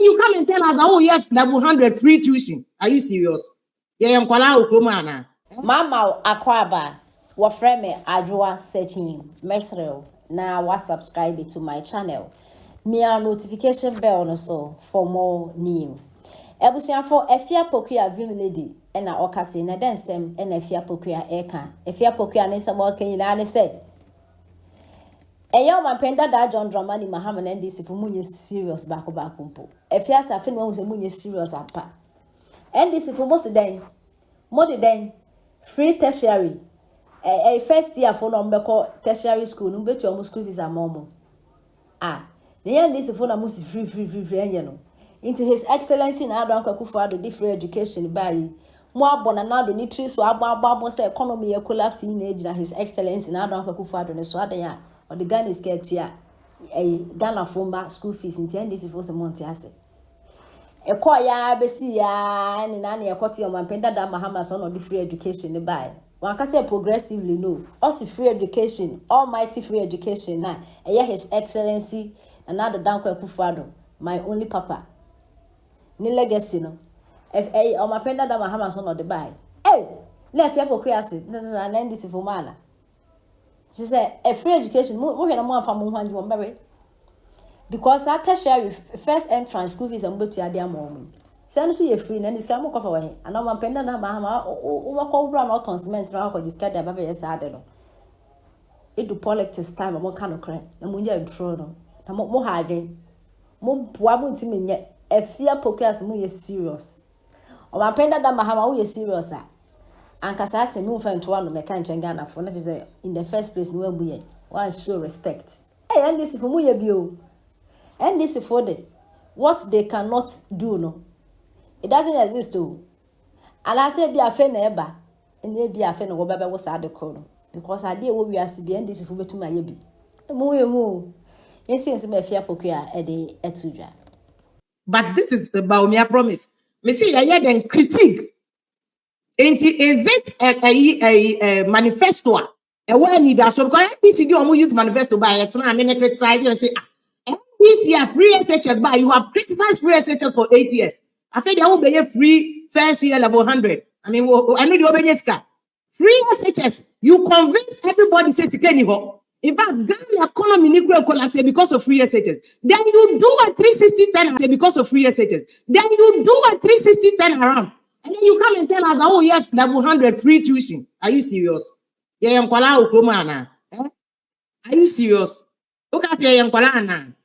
you come and tell us, oh yes, level 100 free tuition. Are you serious? Yeah, I'm calling Okromana. Mama Akwaba, what friend me Adwa searching Mesrel. Now was subscribe to my channel. Me a notification bell no so for more news. Ebusia for Afia Pokuwaa vim lady and na okase na den sem and Afia Pokuwaa eka. Afia Pokuwaa ne sem o kan na ne say. Eyo man penda da John Dramani Mahama na ndisi fu munye serious back mpo. Afia sa fe no hu se munye serious apa. Ndisi fu mo se den. Mo de den free tertiary. First year for no mbeko tertiary school no betu omo school fees amomo. The ndisi fu na mo si free enye no. Into His Excellency na Adwa Akufo-Addo different education by mo abona na do ni tri so abo say economy e collapse in age na His Excellency na Adwa Akufo-Addo ne so adan ya or the Ghana is kept here Ghana former school fees in this for some month ase e ko ya besi ya ni na na ekoti o mampenda da Mahama so no free education ne by one can say progressively no us free education almighty free education na His Excellency na Adwa Akufo-Addo my only papa ni legacy no o mapenda da Mahama so no de buy le Afia Pokuwaa se na ndisi for mala she said a free education mo hwe mo afa mo hwanji mo mbere because at tertiary first entrance school fees am betu ade amom se no so ye free na ndisi ka mo kofa wa he ana mapenda da Mahama o wakọ wura na oton cement na wakọ diska da baba yes ade no edu politics time mo ka no kran na mo nya draw no na mo ha adwen mo boa mo ntimi nye Afia Pokuwaa se mo ye serious o mapenda da Mahama wo ye serious ankasa se me mfa nto ano meka nchen Ghana for na say in the first place no abu ye one show respect and this for mo ye bio and this for the what they cannot do no it doesn't exist and I say bi afa na eba enye bi afa na wo bebe wo sa de ko no because ade wo wi ase bi and this for betu ma ye bi mo ye mo yenti se me Afia Pokuwaa e de etudwa. But this is about me, I promise. Me see, I hear them critique. Is it a manifesto? A one need that so because NBC almost use manifesto by it's not. I mean, criticize you and say, NBC free SHS by you have criticized free SHS for 8 years. I think they will be free first year level 100. I mean, I know the obedience car. Free SHS, you convince everybody say to Kenny. In fact, Ghana economy nuclear collapse because of free SHS. Then you do a 360 turn because of free SHS. Then you do a 360 turn around. And then you come and tell us, oh yes, level 100 free tuition. Are you serious? Yeah, I'm calling Okromana. Are you serious? Look at your Yankolana.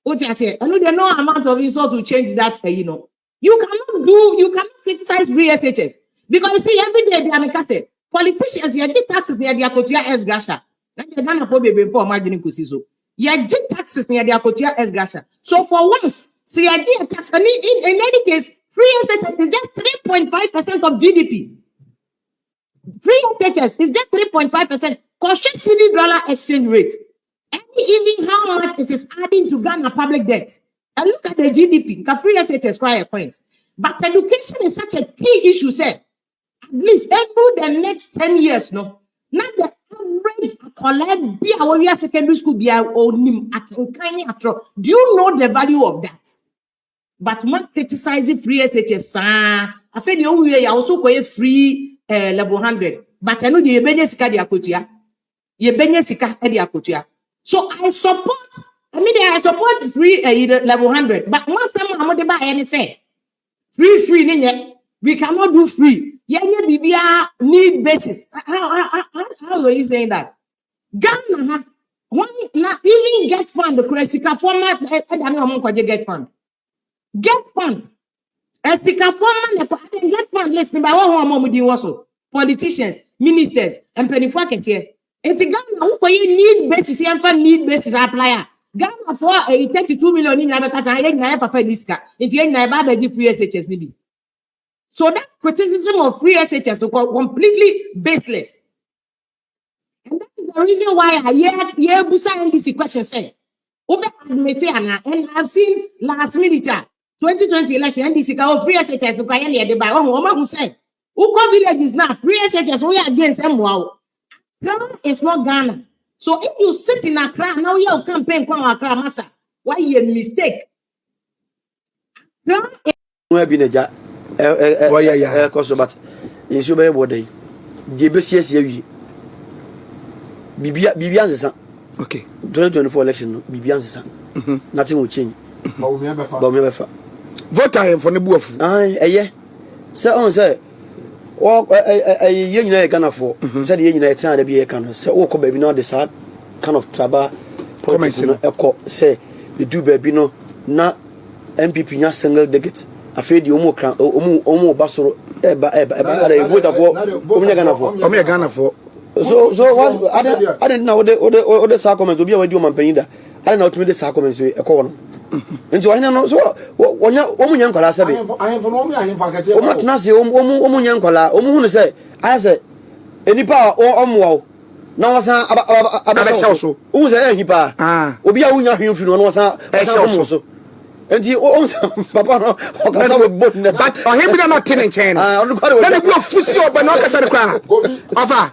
What I say? I know there's no amount of insult to change that, you know. You cannot criticize free SHS. Because you see, every day they are making politicians, they get taxes near their Kotia S. Grasha. And they're Ghana for baby before margin kusizo. Yeah, get taxes near their Kotia S. Grasha. So for once, see, I did tax, and in any case, free SHS is just 3.5% of GDP. Free SHS is just 3.5%. Conscious CD dollar exchange rate. And even how much it is adding to Ghana public debt. And look at the GDP. The free SHS prior points. But education is such a key issue, sir. At least every the next 10 years, no. Not the average collect be our secondary school be our own. Do you know the value of that? But man criticizing free SHS. I feel the only way I also go free level 100. But I know the Yebenye Sika di Akotia. Yebenye Sika di Akotia. So I support free level 100. But once I'm not any say free we cannot do free. Yeah, need basis. How are you saying that? Ghana, why not even get fund the Kresika format? I don't know get fund. Get fund. Estika format get fund. Listen, by one also politicians, ministers, and penny pockets here. It's Ghana who need basis and need basis applier. Ghana for a 32 million in Nabaka, I ain't papa diska. It's a neighbor free SHS nibi. So that criticism of free SHS is completely baseless. And that is the reason why I hear Busa in this question say, and I've seen last minute 2020 election NDC go free SHS to buy any of the buy. Who said, Uko village is now free SHS, we are against MWOW. Accra is not Ghana. So if you sit in Accra, now you campaign from Accra Massa, why you mistake? no be neja koso but yesu be bodai je be siesie wi bibia ansesa okay 2024 election no bibia ansesa nothing will change ba o me befa voter for ne buafu eye say on say o ye nyina e Ghana for say ye nyina e tan da bi e kan say o ko ba bi no the sad kind of traba politics no eko say e do ba bi no na MPP nya single delegate afedi omo kran omo basoro eba ada vote for omo Ghana for so what I didn't know the sa comment obi a wadi o mampanyi da I didn't know to me the sa comment so eko no nti wanya no so wonya omo nya nkwala sabe ahemfo no ahemfo akase omo tena se omo nya nkwala omo hu ne se I say enipa omo wo na wasan abasha so hu se ehipa obi a wunya hwemfi no wasan omo so enti papa no okasa we bot na but ohembi na not ten chain na ne bu ofusi oba na okasa ne kwa afa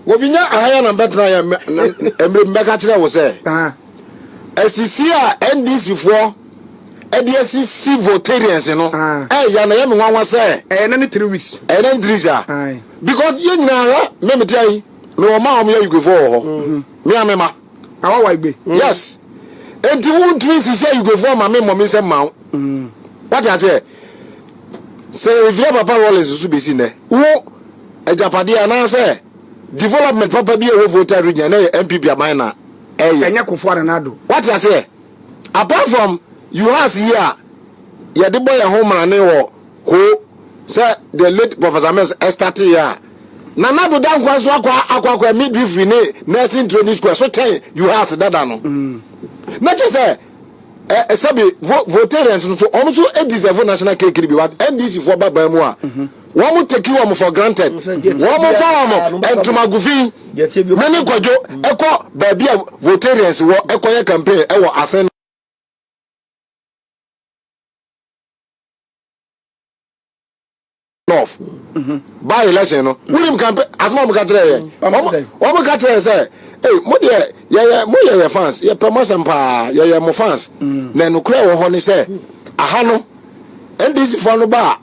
wovinya ahaya na betra ya emre mbeka kire wo se SCC a NDC for EDC votarians no ya na yemi nwanwa se na 3 weeks na 3 weeks because ye nyina ha me metai me o ma o you go for ho me amema awa igbe yes enti won twins say you go for ma me mommy say ma what I say if your papa Rollins so be seen wo ejapade ana say development papa bi e wo voter region na MPP amana enya kofo anado what I say apart from you has here ya the boy home na wo ho say the late Professor Mes started here na nado dan kwa so akwa midwifery ne nursing training school so 10 you has dada no na che say sabi voters no so almost deserve national cake bi what NDC for baba mu a wọ́n take you for granted wọ́n farm entumagufi many kwajo eko baby votarians wo eko ye campaign e wo asen off by election no we campaign as mo ka tire ye wọ́n ka tire say eh mo de ye fans ye permission pa ye mo fans na no kura wo ho ni say aha no NDC for no ba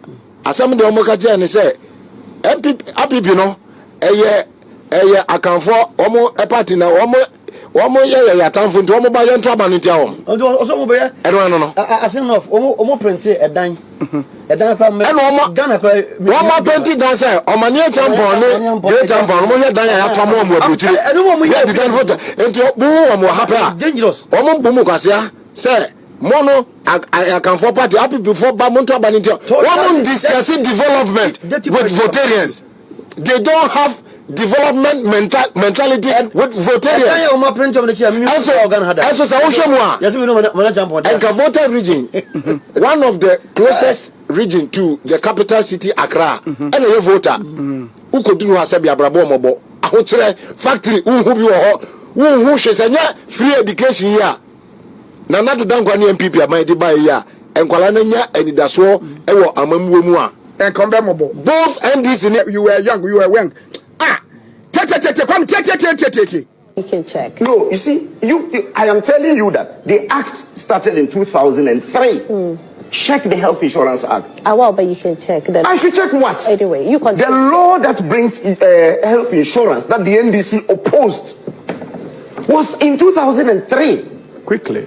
asem de omo ka je ni say MPP no eye akanfo omo party na omo ye atanfo nti omo ba ye ntraba no ntia om oso mo be ye no asem of omo print edan kwa me Ghana kwa omo print dan say omo ne champion no great champion mo ye dan ya tomo omo abuchi ye di dan vote nti bu omo happy dangerous omo bu mu kwasia say mono I can for party happy before Bamonto Abanintia. Women discussing development with votarians. They don't have development mentality with votarians. Also, voter region, one of the closest region to the capital city Accra, and a voter who could do Hasabia Brabo Mobo, a factory, who she said, free education here. Na nado dankwa ni MPP amadi ba ya enkwala na nya anidaso ewo amamuwo mu a enkombe mobo both NDC you were young tete You can check. No, you see, I am telling you that the act started in 2003. Check the Health Insurance Act. Well, but you can check that. I should check what? Anyway, you can. The law that brings health insurance that the NDC opposed was in 2003. Quickly.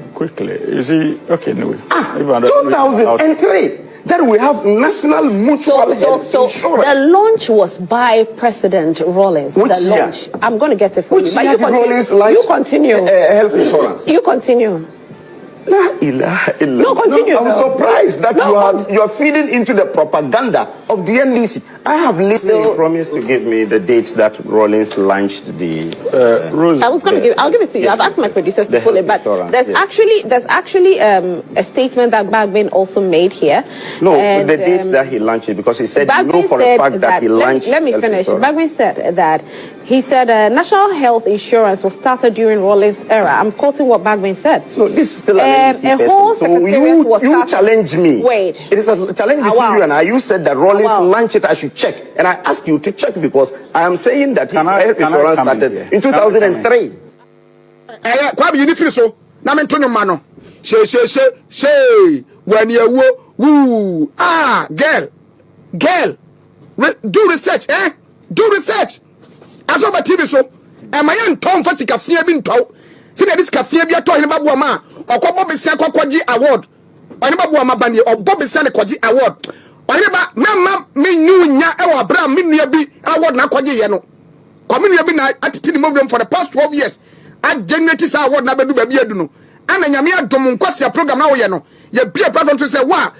You see, okay, no. 2003. Then we have National Mutual Health Insurance. The launch was by President Rollins. Which the launch. year? I'm going to get it for Which you. year But you continue. Health insurance. You continue. La ilaha illallah. No, continue. I'm surprised that you are feeding into the propaganda of the NDC. I have listened. You promised to give me the dates that Rollins launched the. I was going to give. I'll give it to you. I've asked my producers to pull it, but there's actually a statement that Bagbin also made here. No, the dates that he launched it because he said you know for a fact that he launched. Let me finish. Bagbin said that. He said national health insurance was started during Rollins' era. I'm quoting what Bagbin said. No, this is still an NDC person. So you challenge me. Wait. It is a challenge between you and I. You said that Rollins launched it. I should check. And I ask you to check because I am saying that health insurance started in 2003. Kwabi you need so. Na me ntonyo ma no. She when you woo girl do research do research as over TV so am I in town for sikafia bin to see that this kafia bi ato hene babu ama okobo besia kwakwaji award oni babu ama bani obo besia ne kwaji award oni ba mama menyu nya e wa bra menua bi award na kwaji ye no kwa menua bi na atiti ni modem for the past 12 years a generate sa award na bedu ba bi adu no ana nyame adom nkwase program na wo ye no ye bia platform to say wa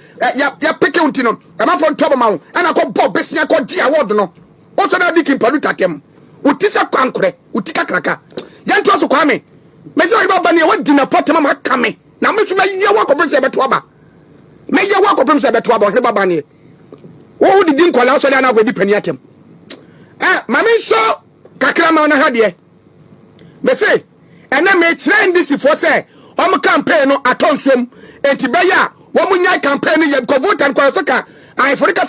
ya peke unti no ama for top ma wo ana ko bob besia kwaji award no o so na dikin padu tatem utisa kwankure utika kraka yanto so kwame mesi wa baba ne wadi na pot mama kame na me so me ye wa kopem beto aba me ye wa kopem se beto aba ne baba ne wo didi nkola so le na agodi pani atem mama so kakra ma na ha de mesi ena me trend this for say o campaign no atonsom enti be ya wo munya campaign ye ko vote and kwasaka ai forika